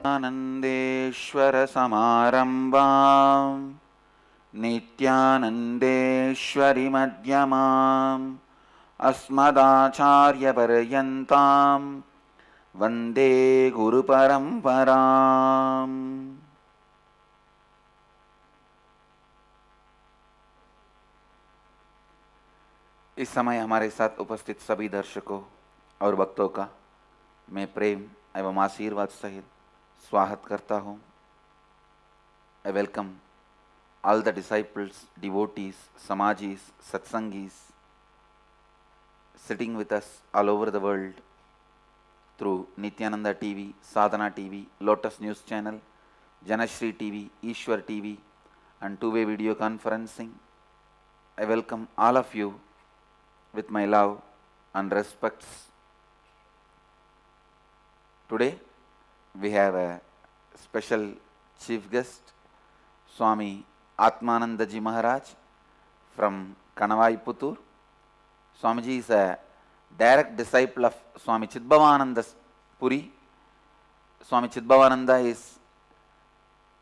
आनंदेश्वर समारंभां नित्यानंदेश्वरी मध्यमाम् अस्मदाचार्यपर्यन्तां वंदे गुरुपरंपराम्। इस समय हमारे साथ उपस्थित सभी दर्शकों और भक्तों का मैं प्रेम एवं आशीर्वाद सहित स्वागत करता हूँ। I welcome all the disciples, devotees, samajis, satsangis sitting with us all over the world through Nityananda TV, Sadhana TV, Lotus News Channel, Janashri TV, Ishwar TV and two-way video conferencing. I welcome all of you with my love and respects. Today we have a special chief guest, Swami Atmanandaji Maharaj from Kanavai Puttur. Swamiji is a direct disciple of Swami Chidbhavananda Puri. Swami Chidbhavananda is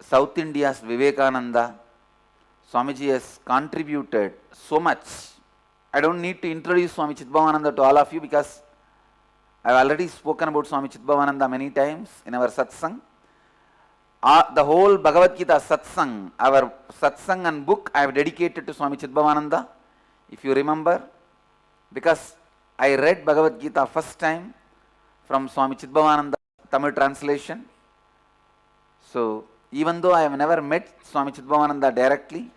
South India's Vivekananda. Swamiji has contributed so much. I don't need to introduce Swami Chidbhavananda to all of you because I have already spoken about Swami Chidbhavananda many times in our satsang. The whole Bhagavad Gita satsang, our satsang and book I have dedicated to Swami Chidbhavananda, if you remember, because I read Bhagavad Gita first time from Swami Chidbhavananda Tamil translation. So even though I have never met Swami Chidbhavananda directly,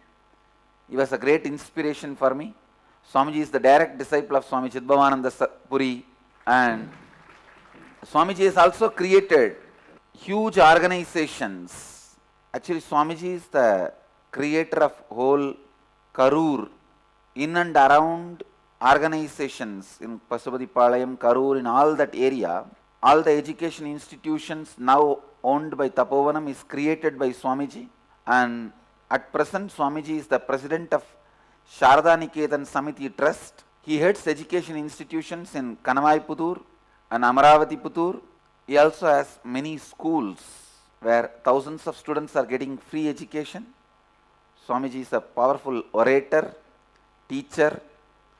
he was a great inspiration for me. Swamiji is the direct disciple of Swami Chidbhavananda Puri, and Swamiji has also created huge organizations. Actually, Swamiji is the creator of whole Karur, in and around organizations in Pasupatipalayam, Karur, in all that area. All the education institutions now owned by Tapovanam is created by Swamiji, and at present Swamiji is the president of Sharada Niketan Samiti Trust. He heads education institutions in Kanavai Puttur and Amaravati Puttur. He also has many schools where thousands of students are getting free education. Swamiji is a powerful orator, teacher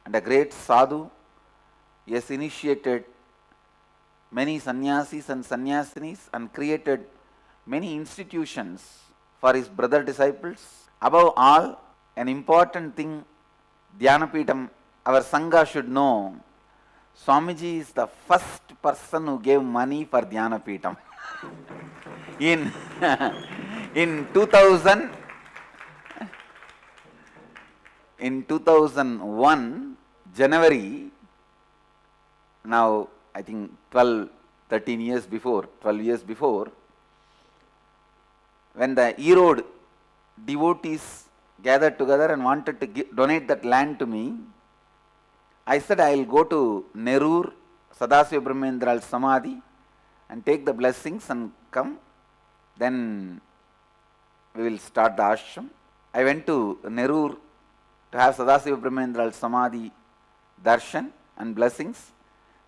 and a great sadhu. He has initiated many sannyasis and sannyasinis and created many institutions for his brother disciples. Above all, an important thing Dhyanapeetham, our Sangha should know, Swamiji is the first person who gave money for Dhyanapeetham. in 2001, January, now I think 12 years before, when the Erode devotees gathered together and wanted to donate that land to me, I said I will go to Nerur, Sadasiva Brahmendral Samadhi and take the blessings and come. Then we will start the ashram. I went to Nerur to have Sadasiva Brahmendral Samadhi darshan and blessings.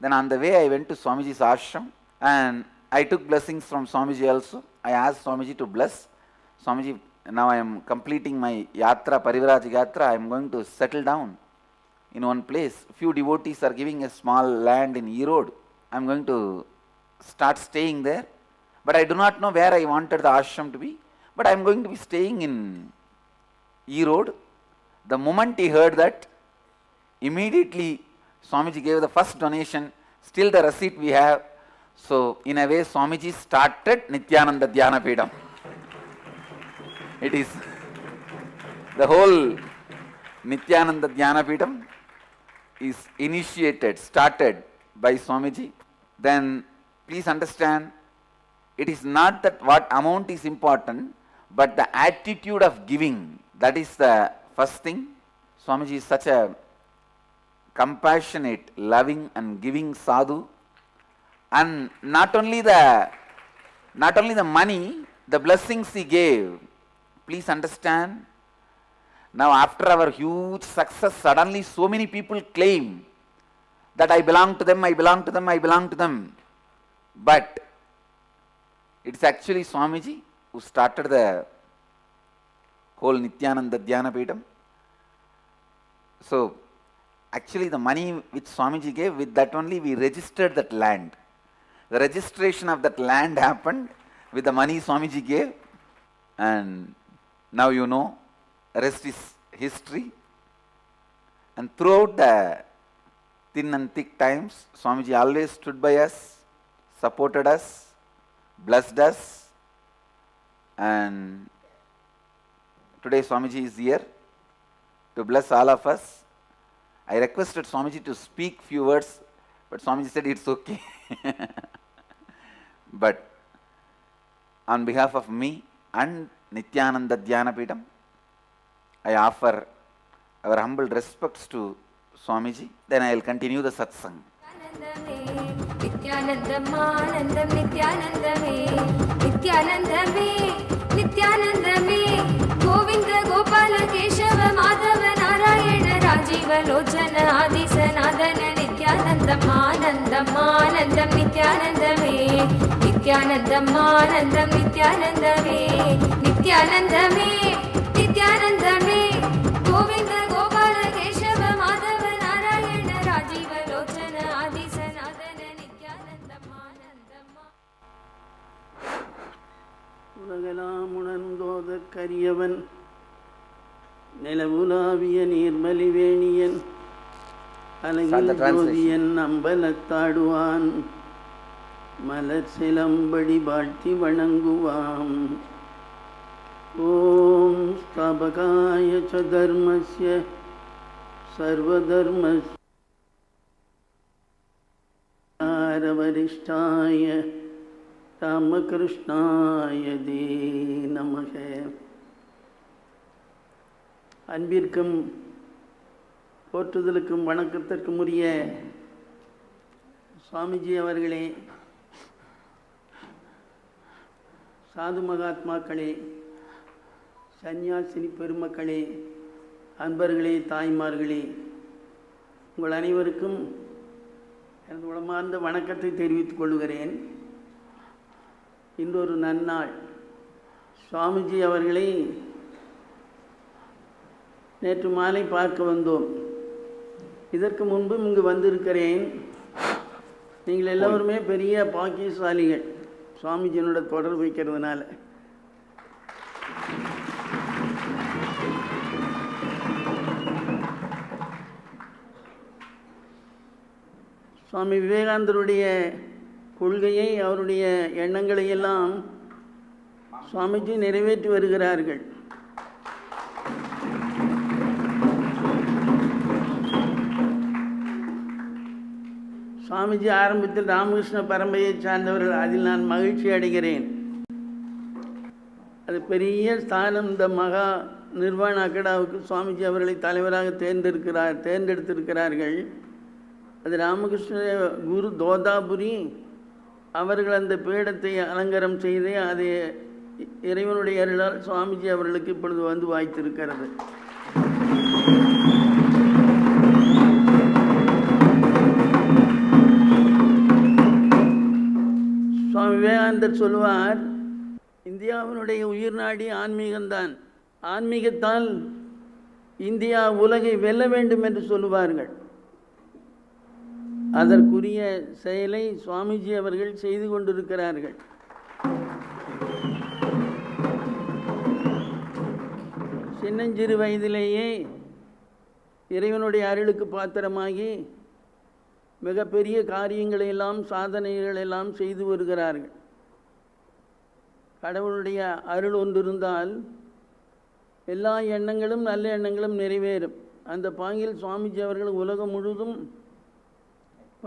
Then on the way I went to Swamiji's ashram and I took blessings from Swamiji also. I asked Swamiji to bless. Swamiji, now I am completing my yatra, Parivraj Yatra. I am going to settle down in one place. Few devotees are giving a small land in Erode. I am going to start staying there. But I do not know where I wanted the ashram to be. But I am going to be staying in Erode. The moment he heard that, immediately Swamiji gave the first donation. Still the receipt we have. So in a way Swamiji started Nityananda Dhyanapeetham. It is the whole Nityananda Dhyanapeetham is started by Swamiji. Then please understand, it is not that what amount is important, but the attitude of giving. That is the first thing. Swamiji is such a compassionate, loving and giving sadhu. And not only the money, the blessings he gave. Please understand, now after our huge success, suddenly so many people claim that I belong to them, I belong to them, I belong to them. But It's actually Swamiji who started the whole Nityananda Dhyana Peetham. So actually the money which Swamiji gave, with that only we registered that land. The registration of that land happened with the money Swamiji gave, and now you know, rest is history. And throughout the thin and thick times, Swamiji always stood by us, supported us, blessed us, and today Swamiji is here to bless all of us. I requested Swamiji to speak few words, but Swamiji said it's okay. But on behalf of me and Nityananda Dhyana Peetham, I offer our humble respects to Swamiji. Then I will continue the satsang. Nityanandam Nityanandame, Nityanandame, Nityanandame, Govinda Gopala Keshava Madhava Narayana Rajiva Lochana Adi Sanadana Nityanandam Anandam Anandam Nityanandame, Nityanandam Anandam Nityanandame, Nityanandame, Nityanandame, Govinda Gopala Keshava Madhava Narayana Rajiva Lochana Adi Sanadana Nityanandam Anandam. உலகெல்லாம் உணர்ந்தோதற் கரியவன் நிலவுலாவிய நீர்மலிவேணியன் அலகில் ஜோதியன் அம்பலத்தாடுவான் மலர் சிலம்படி வாழ்த்தி வணங்குவாம். ஓம் ஸ்தாபகாய ச தர்மஸ்ய சர்வதர்மஸ்ய வரிஷ்டாய ராமகிருஷ்ணாய தே நமக. அன்பிற்கும் போற்றுதலுக்கும் வணக்கத்திற்கும் உரிய சுவாமிஜி அவர்களே, சாது மகாத்மாக்களே, சந்நியாசினி பெருமக்களே, அன்பர்களே, தாய்மார்களே, உங்கள் அனைவருக்கும் எனது உளமார்ந்த வணக்கத்தை தெரிவித்துக் கொள்கிறேன். இன்றொரு நன்னாள். சுவாமிஜி அவர்களை நேற்று மாலை பார்க்க வந்தோம். இதற்கு முன்பும் இங்கு வந்திருக்கிறேன். நீங்கள் எல்லோருமே பெரிய பாக்கியசாலிகள், சுவாமிஜியோட தொடர்பு வைக்கிறதுனால. சுவாமி விவேகானந்தருடைய கொள்கையை, அவருடைய எண்ணங்களை எல்லாம் சுவாமிஜி நிறைவேற்றி வருகிறார்கள். சுவாமிஜி ஆரம்பத்தில் ராமகிருஷ்ண பரம்பரையை சார்ந்தவர்கள், அதில் நான் மகிழ்ச்சி அடைகிறேன். அது பெரிய ஸ்தானம். இந்த மகா நிர்வாண அகடாவுக்கு சுவாமிஜி அவர்களை தலைவராக தேர்ந்தெடுத்திருக்கிறார்கள். அது ராமகிருஷ்ண குரு தோதாபுரி அவர்கள் அந்த பீடத்தை அலங்காரம் செய்து அது இறைவனுடைய அருளால் சுவாமிஜி அவர்களுக்கு இப்பொழுது வந்து வாய்த்திருக்கிறது. சுவாமி விவேகானந்தர் சொல்வார், இந்தியாவினுடைய உயிர் நாடி ஆன்மீகம்தான். ஆன்மீகத்தால் இந்தியா உலகை வெல்ல வேண்டும் என்று சொல்லுவார்கள். அதற்குரிய செயலை சுவாமிஜி அவர்கள் செய்து கொண்டிருக்கிறார்கள். சின்னஞ்சிறு வயதிலேயே இறைவனுடைய அருளுக்கு பாத்திரமாகி மிகப்பெரிய காரியங்களை எல்லாம், சாதனைகள் எல்லாம் செய்து வருகிறார்கள். கடவுளுடைய அருள் ஒன்றிருந்தால் எல்லா எண்ணங்களும், நல்ல எண்ணங்களும் நிறைவேறும். அந்த பாங்கில் சுவாமிஜி அவர்கள் உலகம் முழுவதும்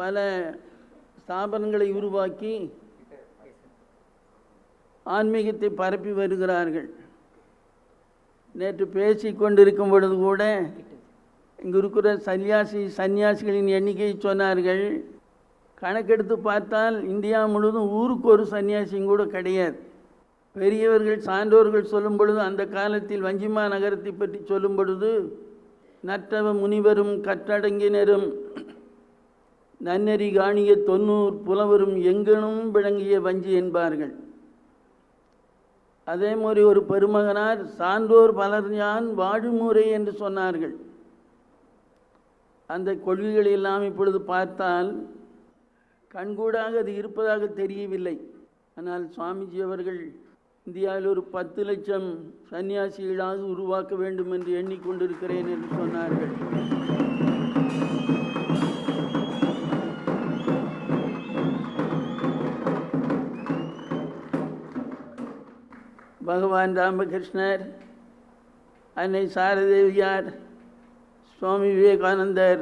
பல ஸ்தாபனங்களை உருவாக்கி ஆன்மீகத்தை பரப்பி வருகிறார்கள். நேற்று பேசி கொண்டிருக்கும் பொழுது கூட இங்கு இருக்கிற சன்னியாசிகளின் எண்ணிக்கையை சொன்னார்கள். கணக்கெடுத்து பார்த்தால் இந்தியா முழுவதும் ஊருக்கு ஒரு சன்னியாசியும் கூட கிடையாது. பெரியவர்கள், சான்றோர்கள் சொல்லும் பொழுது, அந்த காலத்தில் வஞ்சிமா நகரத்தை பற்றி சொல்லும் பொழுது, நற்றவ முனிவரும் கற்றடங்கினரும் நன்னெறி காணிய 90 புலவரும் எங்கனும் விளங்கிய வஞ்சி என்பார்கள். அதே மாதிரி ஒரு பெருமகனார் சான்றோர் பலர் யான் வாழுமுறை என்று சொன்னார்கள். அந்த கொள்கைகள் எல்லாம் இப்பொழுது பார்த்தால் கண்கூடாக அது இருப்பதாக தெரியவில்லை. ஆனால் சுவாமிஜி அவர்கள் இந்தியாவில் ஒரு 10 லட்சம் சன்னியாசிகளாக உருவாக்க வேண்டும் என்று எண்ணிக்கொண்டிருக்கிறேன் என்று சொன்னார்கள். பகவான் ராமகிருஷ்ணர், அன்னை சாரதேவியார், சுவாமி விவேகானந்தர்,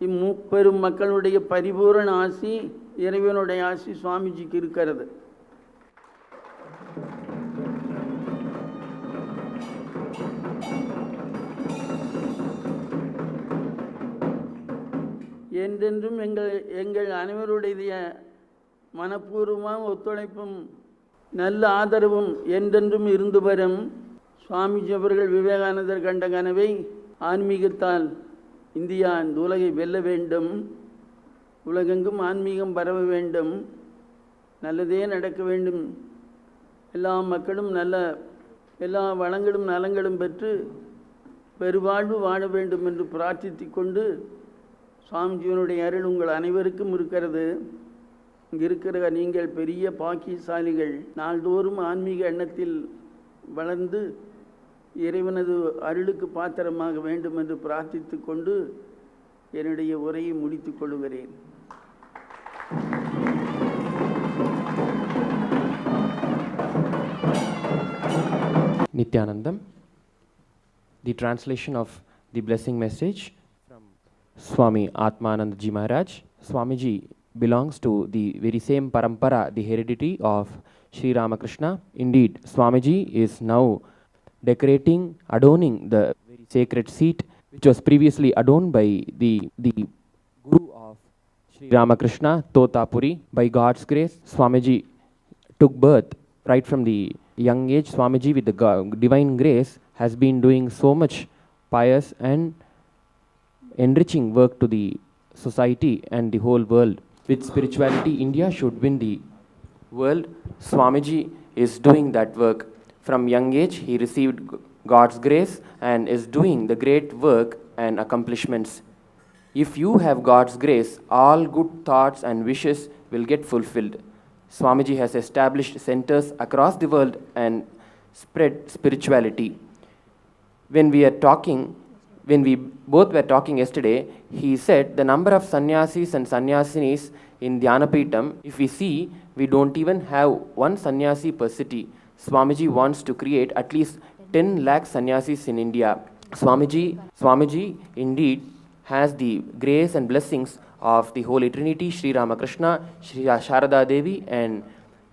இம்முப்பெரும் மக்களுடைய பரிபூரண ஆசி, இறைவனுடைய ஆசி சுவாமிஜிக்கு இருக்கிறது. என்றென்றும் எங்கள் அனைவருடைய மனப்பூர்வமான ஒத்துழைப்பும் நல்ல ஆதரவும் என்றென்றும் இருந்து வரும். சுவாமிஜி அவர்கள் விவேகானந்தர் கண்ட கனவை ஆன்மீகத்தால் இந்தியா இந்த உலகை வெல்ல வேண்டும், உலகெங்கும் ஆன்மீகம் பரவ வேண்டும், நல்லதே நடக்க வேண்டும், எல்லா மக்களும் எல்லா வளங்களும் நலங்களும் பெற்று பெருவாழ்வு வாழ வேண்டும் என்று பிரார்த்தித்து கொண்டு, சுவாமிஜியினுடைய அருள் உங்கள் அனைவருக்கும் இருக்கிறது. இங்கே இருக்கிற நீங்கள் பெரிய பாக்கியசாலிகள். நாள்தோறும் ஆன்மீக எண்ணத்தில் வளர்ந்து இறைவனது அருளுக்கு பாத்திரமாக வேண்டும் என்று பிரார்த்தித்து கொண்டு என்னுடைய உரையை முடித்துக் கொள்கிறேன். Nityanandam. The translation of the blessing message from Swami Atmananda Ji Maharaj. Swamiji belongs to the very same parampara, the heredity of Sri Ramakrishna. Indeed, Swamiji is now decorating, adorning the very sacred seat which was previously adorned by the Guru of Sri Ramakrishna, Totapuri. By God's grace, Swamiji took birth right from the young age. Swamiji, with the divine grace, has been doing so much pious and enriching work to the society and the whole world. With spirituality, India should win the world. Swamiji is doing that work. From young age, he received God's grace and is doing the great work and accomplishments. If you have God's grace, all good thoughts and wishes will get fulfilled. Swamiji has established centers across the world and spread spirituality. When we both were talking yesterday, he said the number of sannyasis and sannyasinis in Dhyanapeetham, if we see, we don't even have one sannyasi per city. Swamiji wants to create at least 10 lakh sannyasis in India. Swamiji indeed has the grace and blessings of the Holy Trinity, Sri Ramakrishna, Sri Sharada Devi, and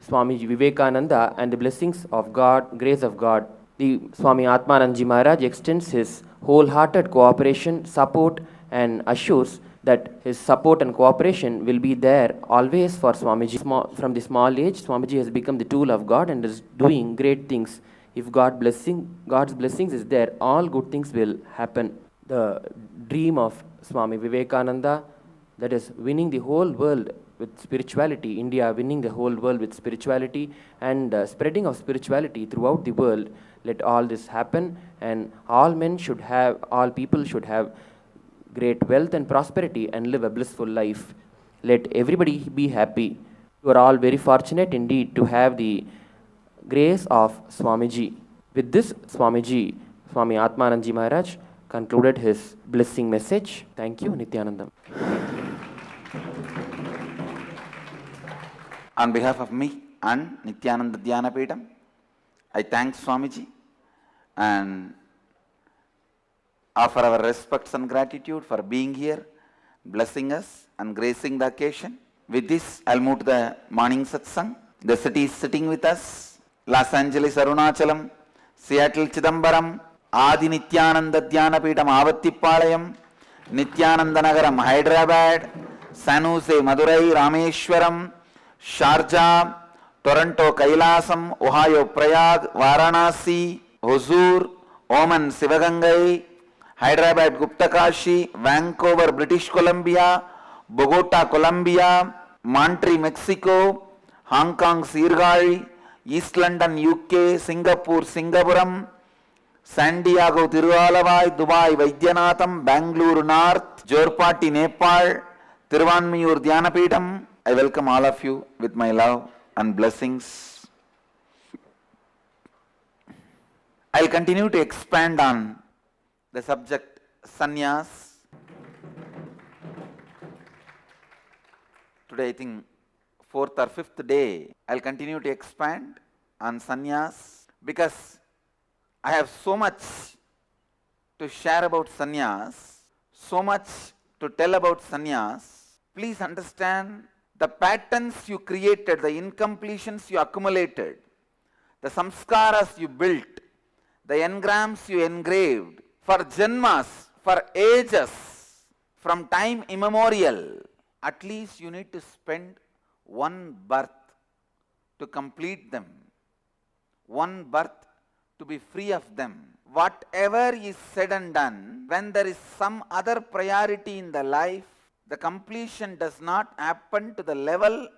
Swamiji Vivekananda, and the blessings of God, grace of God. The Swami Atmananda Ji Maharaj extends his wholehearted cooperation, support, and assures that his support and cooperation will be there always for Swamiji. From the small age, Swamiji has become the tool of God and is doing great things. If God's blessings is there, all good things will happen. The dream of Swami Vivekananda, that is winning the whole world with spirituality, India winning the whole world with spirituality and spreading of spirituality throughout the world. Let all this happen, and all people should have great wealth and prosperity and live a blissful life. Let everybody be happy. You are all very fortunate indeed to have the grace of Swamiji. With this, Swami Atmananda Ji Maharaj concluded his blessing message. Thank you, Nityanandam. On behalf of me and Nityananda Dhyanapeetham, I thank Swamiji and offer our respects and gratitude for being here, blessing us and gracing the occasion. With this, I'll move to the morning satsang. The city is sitting with us: Los Angeles, Arunachalam, Seattle, Chidambaram, Adi Nityananda Dhyanapeetham, Avattipalayam, Nityananda Nagaram, Hyderabad, San Jose, Madurai, Rameshwaram, Sharjah, Toronto, Kailasam, Ohio, Prayag, Varanasi, Hosur, Oman, Sivagangai, Hyderabad, Guptakashi, Vancouver, British Columbia, Bogota, Colombia, Montreal, Mexico, Hong Kong, Sirgai, East London, UK, Singapore, Singapuram, San Diego, Tiruvalavai, Dubai, Vaidyanatham, Bangalore North, Jorpati, Nepal, Tiruvanmiyur, Dhyanapitham. I welcome all of you with my love and blessings. I will continue to expand on the subject sannyas. Today I think 4th or 5th day I will continue to expand on sannyas because I have so much to share about sannyas, so much to tell about sannyas. Please understand the patterns you created, the incompletions you accumulated, the samskaras you built, the engrams you engraved for janmas, for ages, from time immemorial. At least you need to spend one birth to complete them, one birth to be free of them. Whatever is said and done, when there is some other priority in the life, the completion does not happen to the level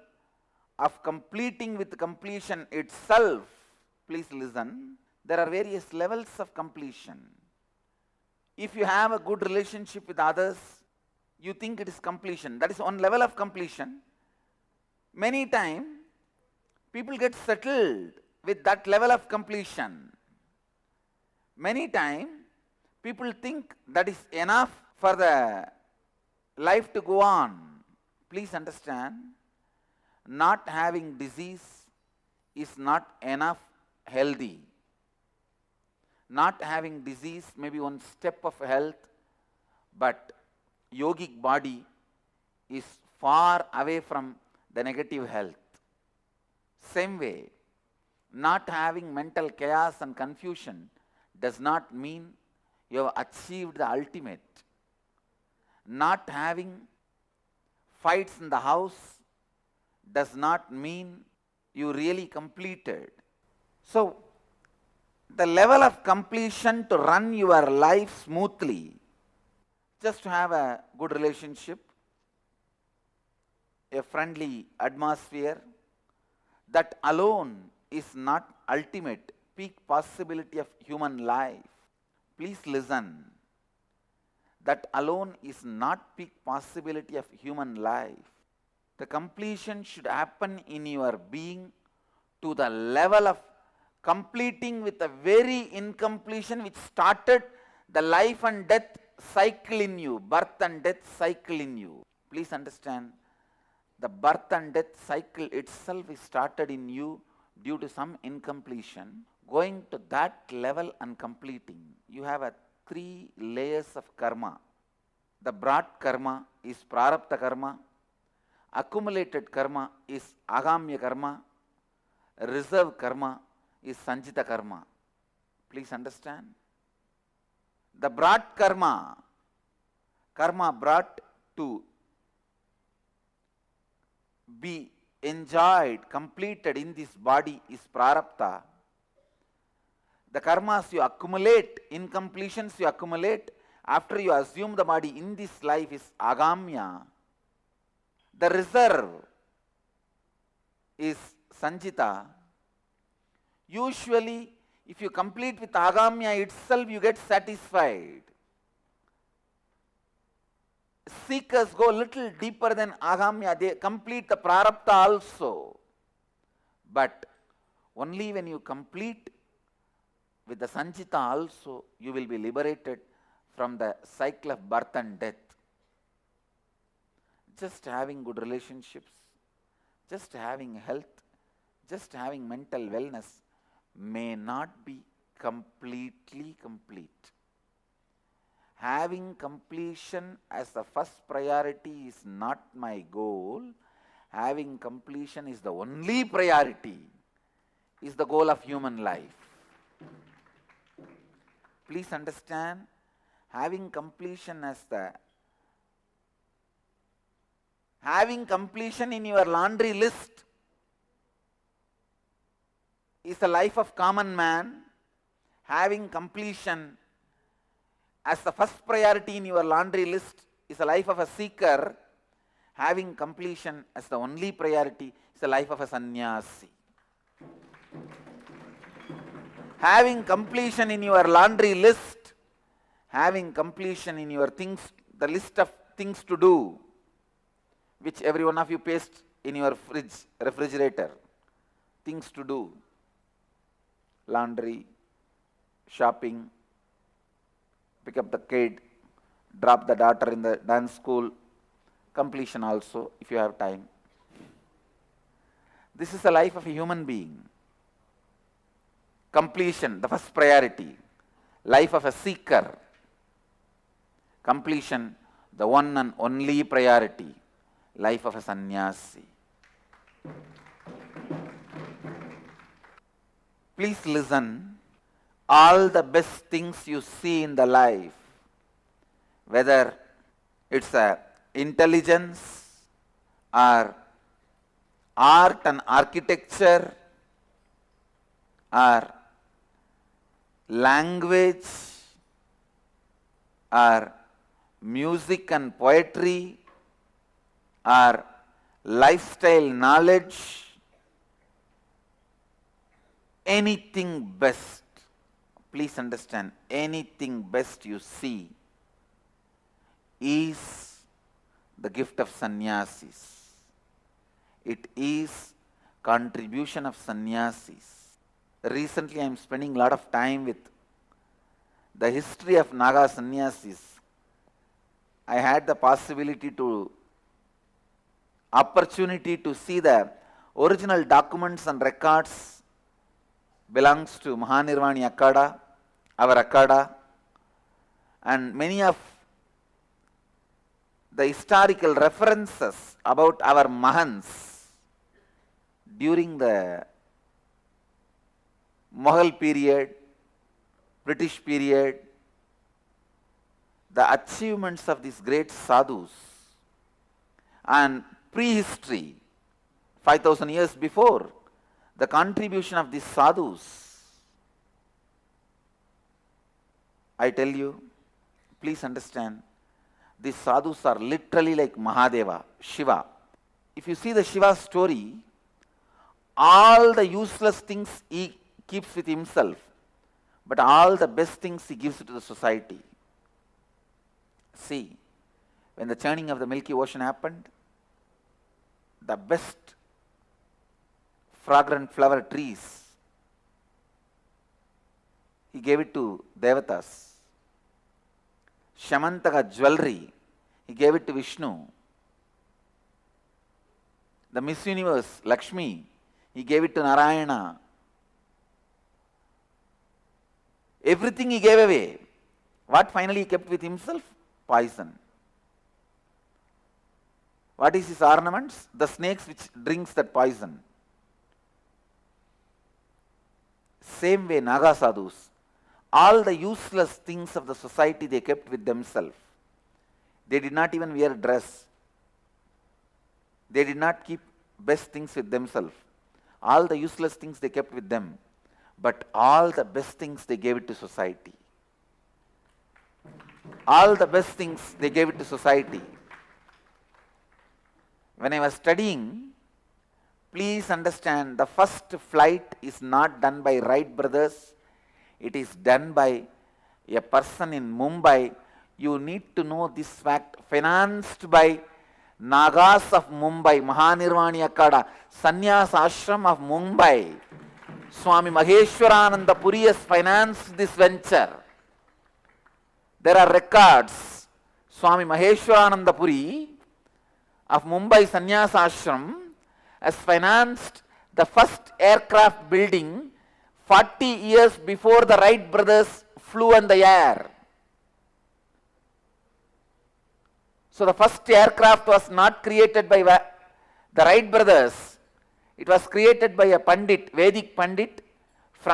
of completing with completion itself. Please listen. There are various levels of completion. If you have a good relationship with others, you think it is completion. That is one level of completion. Many times, people get settled with that level of completion. Many times, people think that is enough for the life to go on. Please understand, not having disease is not enough healthy. Not having disease may be one step of health, but yogic body is far away from the negative health. Same way, not having mental chaos and confusion does not mean you have achieved the ultimate. Not having fights in the house does not mean you really completed. So, the level of completion to run your life smoothly, just to have a good relationship, a friendly atmosphere, that alone is not ultimate peak possibility of human life. Please listen. That alone is not peak possibility of human life. The completion should happen in your being to the level of completing with a very incompletion which started the life and death cycle in you, birth and death cycle in you. Please understand, the birth and death cycle itself is started in you due to some incompletion. Going to that level and completing, you have 3 layers of karma. The broad karma is prarabdha karma, accumulated karma is agamya karma, reserve karma is sanjita karma. Please understand. The broad karma, karma brought to be enjoyed, completed in this body is prarabdha. The karmas you accumulate, incompletions you accumulate after you assume the body in this life is agamya. The reserve is sanjita. Usually, if you complete with agamya itself, you get satisfied. Seekers go a little deeper than agamya, they complete the prarabdha also. But only when you complete with the sanjita also, you will be liberated from the cycle of birth and death. Just having good relationships, just having health, just having mental wellness may not be completely complete. Having completion as the first priority is not my goal. Having completion is the only priority, is the goal of human life. Please understand, having completion as having completion in your laundry list is the life of common man. Having completion as the first priority in your laundry list is the life of a seeker. Having completion as the only priority is the life of a sannyasi. having completion in your laundry list, having completion in your things, the list of things to do, which every one of you paste in your refrigerator, things to do, laundry, shopping, pick up the kid, drop the daughter in the dance school, completion also if you have time. This is the life of a human being. Completion, the first priority. Life of a seeker. Completion, the one and only priority. Life of a sannyasi. Please listen. All the best things you see in the life, whether it's a intelligence or art and architecture or language or music and poetry or lifestyle knowledge, anything best, please understand, anything best you see is the gift of sannyasis. It is contribution of sannyasis. Recently I am spending a lot of time with the history of Naga sannyasis. I had the opportunity to see the original documents and records belongs to Mahanirvani Akada, our Akada, and many of the historical references about our Mahants during the Mughal period, British period, the achievements of these great sadhus, and prehistory, 5,000 years before, the contribution of these sadhus. I tell you, please understand, these sadhus are literally like Mahadeva, Shiva. If you see the Shiva story, all the useless things he keeps with himself, but all the best things he gives to the society. See, when the churning of the Milky Ocean happened, the best fragrant flower trees, he gave it to Devatas. Shamantaka jewelry, he gave it to Vishnu. The Miss Universe, Lakshmi, he gave it to Narayana. Everything he gave away. What finally he kept with himself? Poison. What is his ornaments? The snakes which drinks that poison. Same way Naga sadhus, all the useless things of the society they kept with themselves. They did not even wear dress. They did not keep best things with themselves. All the useless things they kept with them, but all the best things they gave it to society. All the best things they gave it to society. When I was studying, please understand, the first flight is not done by Wright brothers. It is done by a person in Mumbai. You need to know this fact. Financed by Nagas of Mumbai, Mahanirvani Akada, Sannyas Ashram of Mumbai. Swami Maheshwarananda Puri has financed this venture. There are records. Swami Maheshwarananda Puri of Mumbai Sannyas Ashram has financed the first aircraft building 40 years before the Wright brothers flew in the air. So the first aircraft was not created by the Wright brothers. It was created by a Pandit, Vedic Pandit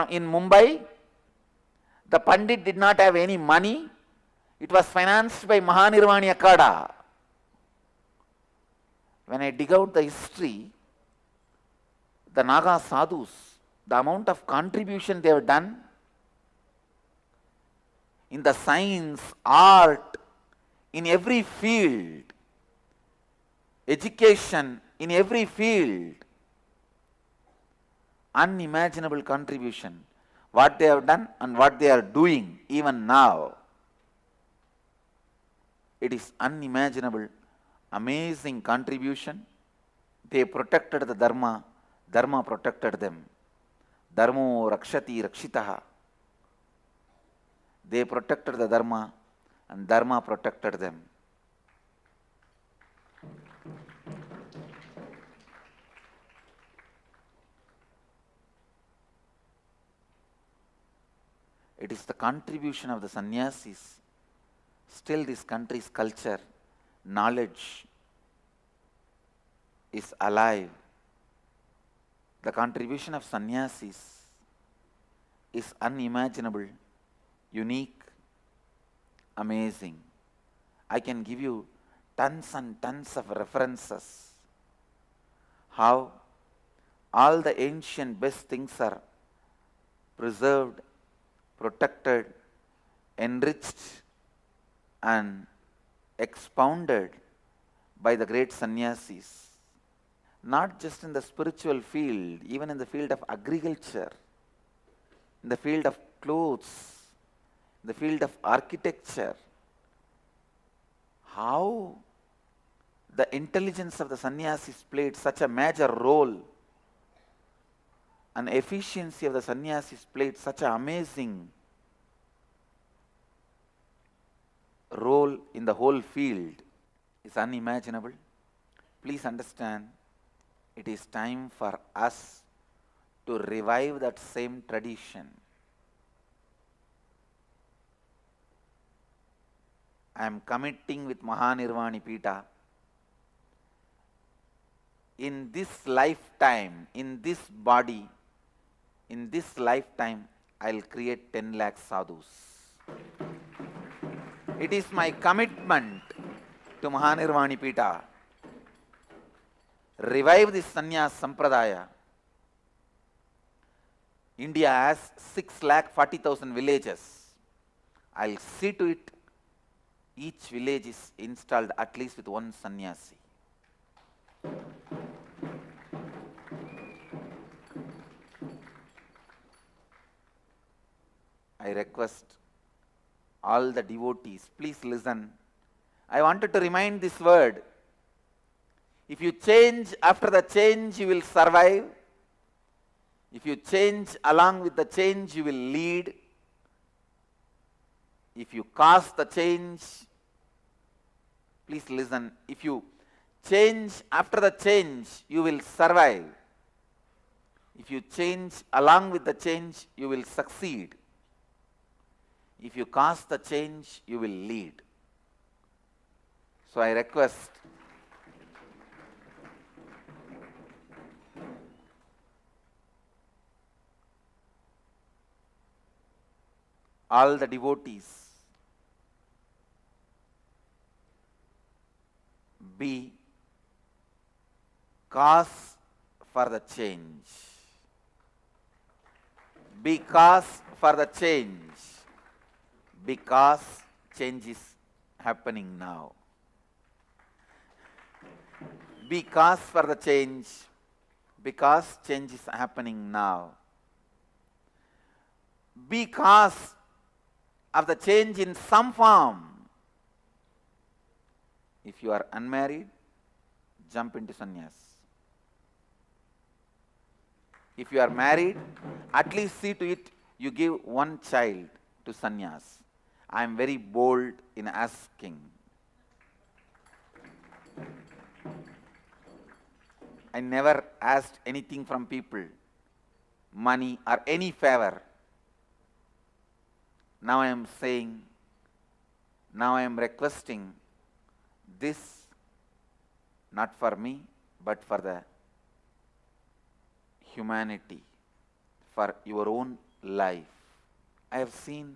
in Mumbai. The Pandit did not have any money. It was financed by Mahanirvani Akada. When I dig out the history, the Naga sadhus, the amount of contribution they have done in the science, art, in every field, education, in every field, unimaginable contribution. what they have done and what they are doing even now. It is unimaginable, amazing contribution. They protected the Dharma, Dharma protected them. Dharmo rakshati rakshitaha. They protected the Dharma and Dharma protected them. It is the contribution of the sannyasis. Still this country's culture, knowledge is alive. The contribution of sannyasis is unimaginable, unique, amazing. I can give you tons and tons of references. How all the ancient best things are preserved, protected, enriched and expounded by the great sannyasis. Not just in the spiritual field, even in the field of agriculture, in the field of clothes, in the field of architecture. How the intelligence of the sannyasis played such a major role, and efficiency of the sannyasis played such an amazing role in the whole field is unimaginable. Please understand, it is time for us to revive that same tradition. I am committing with Mahanirvani Pita, in this lifetime, in this body, in this lifetime, I will create 10 lakh sadhus. It is my commitment to Mahanirvani Pita. Revive this sannyas sampradaya. India has 6,40,000 villages. I'll see to it each village is installed at least with one sannyasi. I request all the devotees, please listen. I wanted to remind this word. If you change, after the change you will survive. If you change, along with the change you will lead. If you cause the change, please listen. If you change, after the change you will survive. If you change, along with the change you will succeed. If you cause the change, you will lead. So I request all the devotees, be cause for the change. Be cause for the change. Because change is happening now. Be cause for the change, because change is happening now. Be cause of the change in some form. If you are unmarried, jump into sannyas. If you are married, at least see to it you give one child to sannyas. I am very bold in asking. I never asked anything from people, money or any favor. Now I am saying, now I am requesting this not for me, but for the humanity, for your own life. I have seen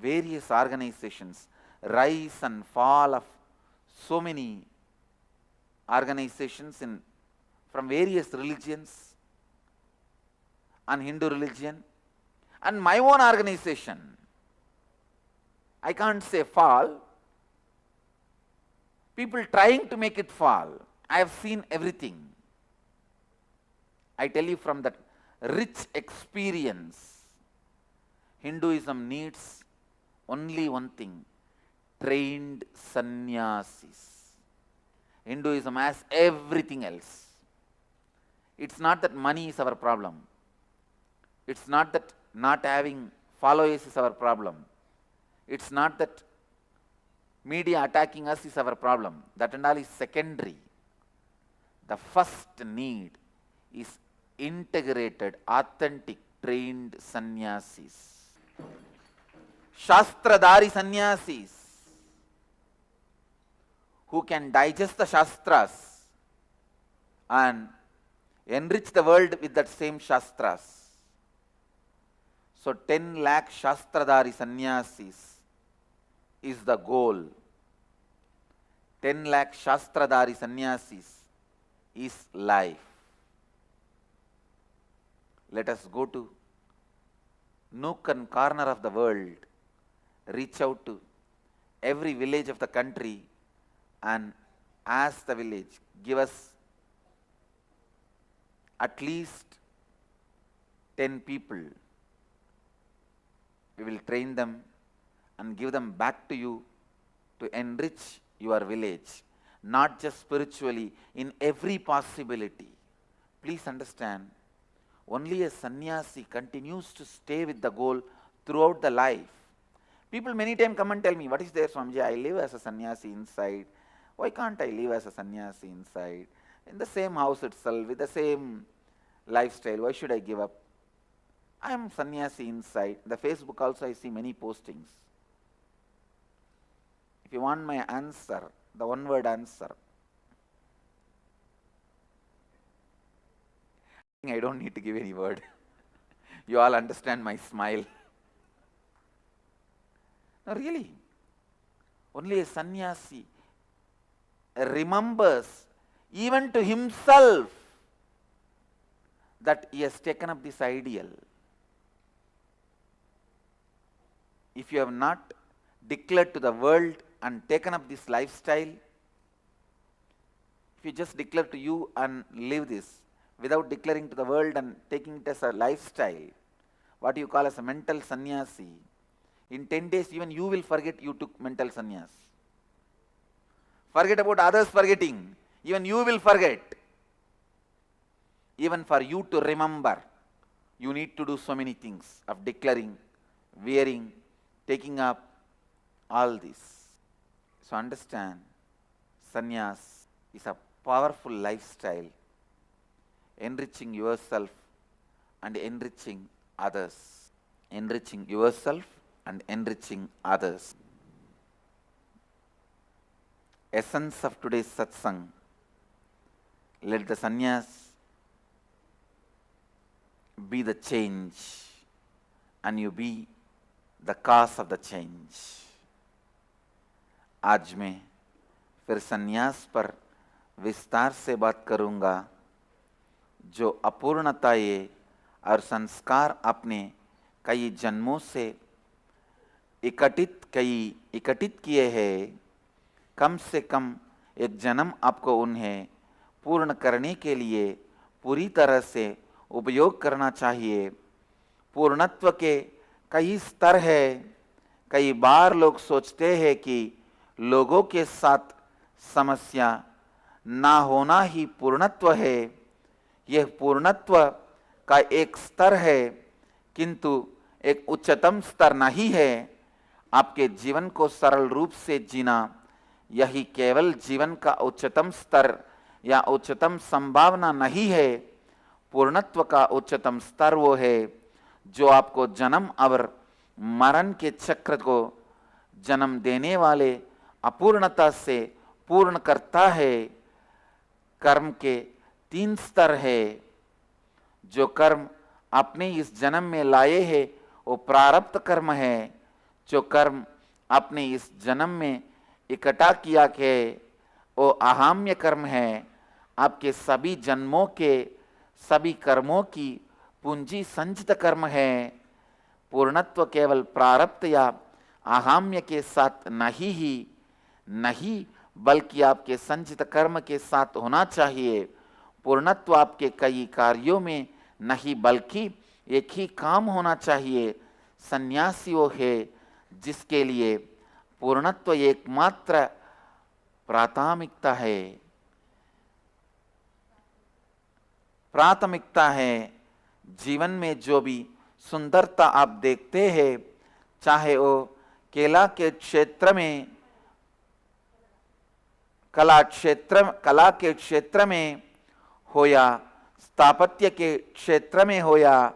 various organizations, rise and fall of so many organizations from various religions and Hindu religion and my own organization. I can't say fall. People trying to make it fall. I have seen everything. I tell you, from the rich experience. Hinduism needs only one thing: trained sannyasis. Hinduism has everything else. It's not that money is our problem. It's not that not having followers is our problem. It's not that media attacking us is our problem. That and all is secondary. The first need is integrated, authentic, trained sannyasis. Shastradhari sannyasis who can digest the Shastras and enrich the world with that same Shastras. So 10 lakh Shastradhari sannyasis is the goal. 10 lakh Shastradhari sannyasis is life. Let us go to nook and corner of the world, reach out to every village of the country and ask the village, give us at least 10 people. We will train them and give them back to you to enrich your village, not just spiritually, in every possibility. Please understand, only a sannyasi continues to stay with the goal throughout the life. People many times come and tell me, what is there, Swamiji? I live as a sannyasi inside. Why can't I live as a sannyasi inside? In the same house itself, with the same lifestyle, why should I give up? I am sannyasi inside. The Facebook also I see many postings. If you want my answer, the one word answer, I don't need to give any word. You all understand my smile. No, really. Only a sannyasi remembers even to himself that he has taken up this ideal. If you have not declared to the world and taken up this lifestyle, if you just declare to you and live this without declaring to the world and taking it as a lifestyle, what you call as a mental sannyasi, in 10 days even you will forget you took mental sannyas. Forget about others forgetting, even you will forget. Even for you to remember, you need to do so many things of declaring, wearing, taking up, all this. So understand, sannyas is a powerful lifestyle, enriching yourself and enriching others. Enriching yourself and enriching others. Essence of today's satsang, let the sannyas be the change and you be the cause of the change. आज मैं फिर संन्यास पर विस्तार से बात करूंगा। जो अपूर्णता ये और संस्कार अपने कई जन्मों से इकट्ठित किए हैं, कम से कम एक जन्म आपको उन्हें पूर्ण करने के लिए पूरी तरह से उपयोग करना चाहिए। पूर्णत्व के कई स्तर है। कई बार लोग सोचते हैं कि लोगों के साथ समस्या ना होना ही पूर्णत्व है। यह पूर्णत्व का एक स्तर है, किंतु एक उच्चतम स्तर नहीं है। आपके जीवन को सरल रूप से जीना यही केवल जीवन का उच्चतम स्तर या उच्चतम संभावना नहीं है। पूर्णत्व का उच्चतम स्तर वो है जो आपको जन्म और मरण के चक्र को जन्म देने वाले अपूर्णता से पूर्ण करता है। कर्म के 3 स्तर है। जो कर्म अपने इस जन्म में लाए हैं वो प्रारब्ध कर्म है। जो कर्म अपने इस जन्म में इकट्ठा किया के वो आहाम्य कर्म है। आपके सभी जन्मों के सभी कर्मों की पूंजी संचित कर्म है। पूर्णत्व केवल प्रारब्ध या आहाम्य के साथ नहीं बल्कि आपके संचित कर्म के साथ होना चाहिए। पूर्णत्व आपके कई कार्यों में नहीं बल्कि एक ही काम होना चाहिए। सन्यासी वो है जिसके लिए पूर्णत्व एकमात्र प्राथमिकता है। जीवन में जो भी सुंदरता आप देखते हैं, चाहे वो कला के क्षेत्र में हो या स्थापत्य के क्षेत्र में हो या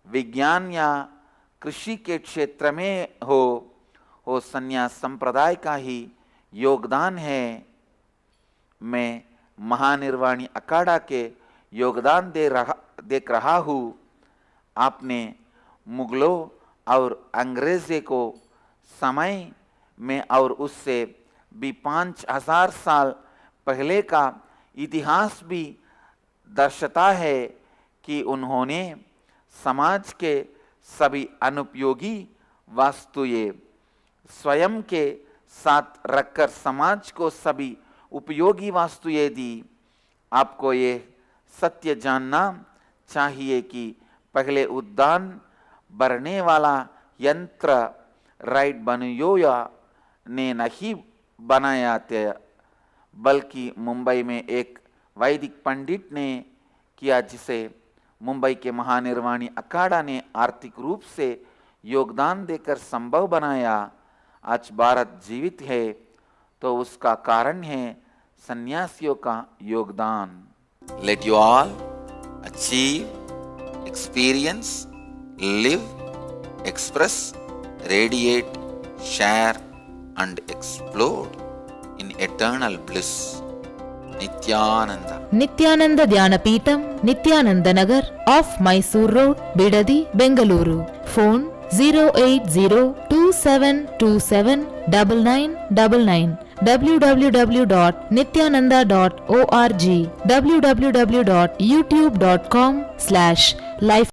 विज्ञान या कृषि के क्षेत्र में हो, वो संन्यास संप्रदाय का ही योगदान है। मैं महानिर्वाणी अखाड़ा के योगदान देख रहा हूँ। आपने मुगलों और अंग्रेज़ों को समय में और उससे भी 5000 साल पहले का इतिहास भी दर्शाता है कि उन्होंने समाज के सभी अनुपयोगी वस्तुएं स्वयं के साथ रखकर समाज को सभी उपयोगी वस्तुएं दी। आपको ये सत्य जानना चाहिए कि पहले उद्यान भरने वाला यंत्र राइट बनयोया ने नहीं बनाया था, बल्कि मुंबई में एक वैदिक पंडित ने किया, जिसे मुंबई के महानिर्वाणी अखाड़ा ने आर्थिक रूप से योगदान देकर संभव बनाया। आज भारत जीवित है तो उसका कारण है सन्यासियों का योगदान। Let you all achieve, experience, live, express, radiate, share and explode in eternal bliss. Nityananda. Nityananda Dhyanapitham, Nityananda Nagar, off Mysore Road, Bidadi, Bengaluru. Phone 08027279999. www.nityananda.org. www.youtube.com/life